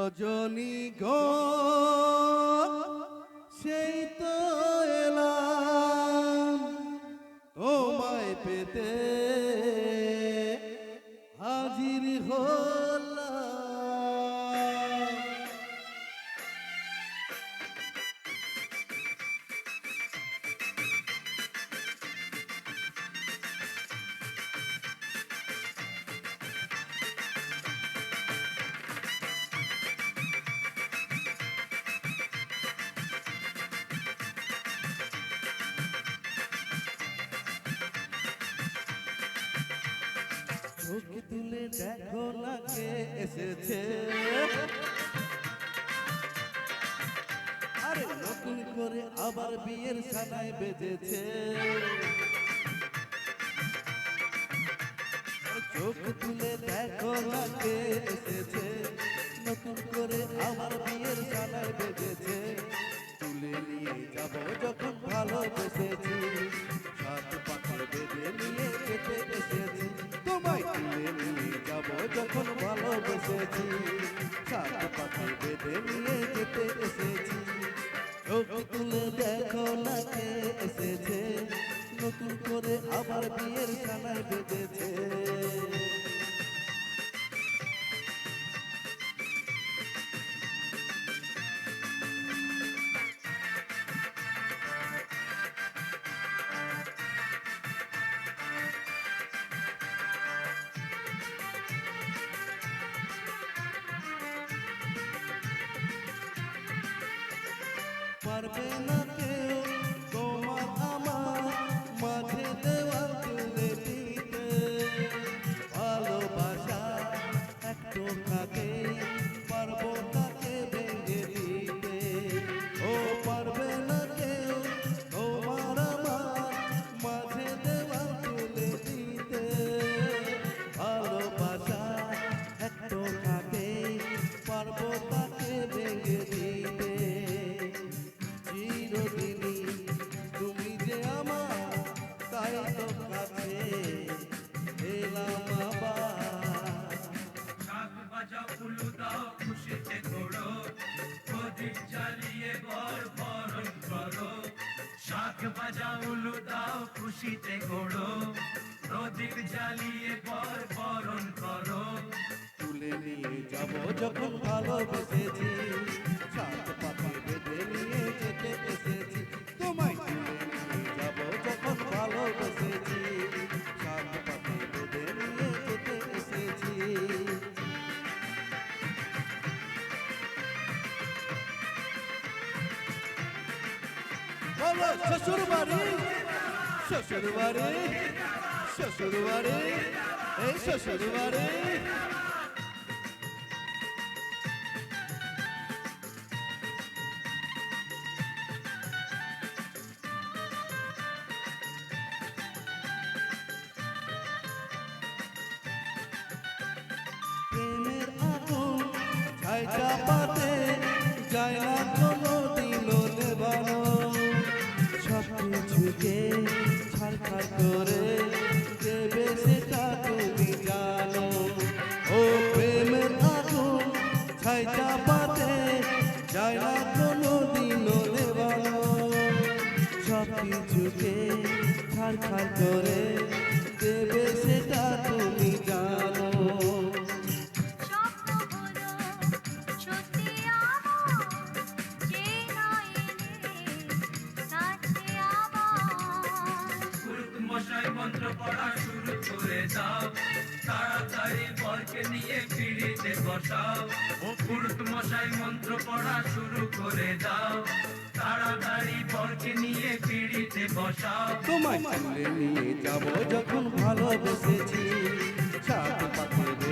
রজনী গো সেই তো এলাম তোমায় পেতে হাজির হলাম। চোখ তুলে দেখো না কে এসেছে, আরে নতুন করে আবার বিয়ের সানাই বেজেছে। চোখ তুলে দেখো না কে এসেছে, নতুন করে আবার বিয়ের সানাই বেজেছে। তুলে নিয়ে যাব যখন ভালোবেসেছি, সাত পাখি বেঁধে নিয়ে যেতে এসেছি। তোমায় তুলে নিয়ে যাব যখন ভালোবেসেছি, সাত পাখি বেঁধে নিয়ে যেতে এসেছি। চোখ তুলে দেখো না কে এসেছে, নতুন করে আবার বিয়ের সানাই বেঁধেছে। পারবে না কেউ তোমার আমার মাঝে দেওয়াল তুলে দিতে, ভালোবাসা একটু থাকে পারবো তাকে ভেঙে দিতে। ও পারবে না কেউ তোমার আমার মাঝে দেওয়াল তুলে দিতে, ভালোবাসা একটু থাকে পারবো তাকে ভেঙে দিতে। চিরদিনই তুমি যে আমার, তাই তো কাছে এলাম আবার। শাক বাজাও উলু দাও খুশিতে ঘোড়ো, প্রদীপ জ্বালিয়ে বর বরণ করো। শাক বাজাও উলু দাও খুশিতে ঘোড়ো, প্রদীপ জ্বালিয়ে বর বরণ করো। তুলে নিয়ে যাব যখন ভালোবেসেছি, সাত পাখি বেঁধে নিয়ে যেতে এসেছি। তোমায় তুলে নিয়ে যাব যখন ভালোবেসেছি, সাত পাখি বেঁধে নিয়ে যেতে এসেছি। বলো শ্বশুর বাড়ি, শ্বশুর বাড়ি, শ্বশুর বাড়ি, এই শ্বশুর বাড়ি। প্রেমের আগুন ছাই চাপাতে যায় না কোনো দিনও নেবানো, সব কিছুকে ছাড়খাড় করে দেবে সেটা তুমি জানো। ও প্রেমের আগুন ছাই চাপাতে যায় না কোনো দিনও নেবানো, সব কিছুকে ছাড়খাড় করে দেবে সেটা তুমি জানো। মশাই মন্ত্র পড়া শুরু করে দাও, তাড়াতাড়ি বরকে নিয়ে পিড়িতে বসাও। পুরুত মশাই মন্ত্র পড়া শুরু করে দাও, তাড়াতাড়ি বরকে নিয়ে পিড়িতে বসাও। তোমায় তুলে নিয়ে যাব যখন ভালোবেসেছি, সাত পাখি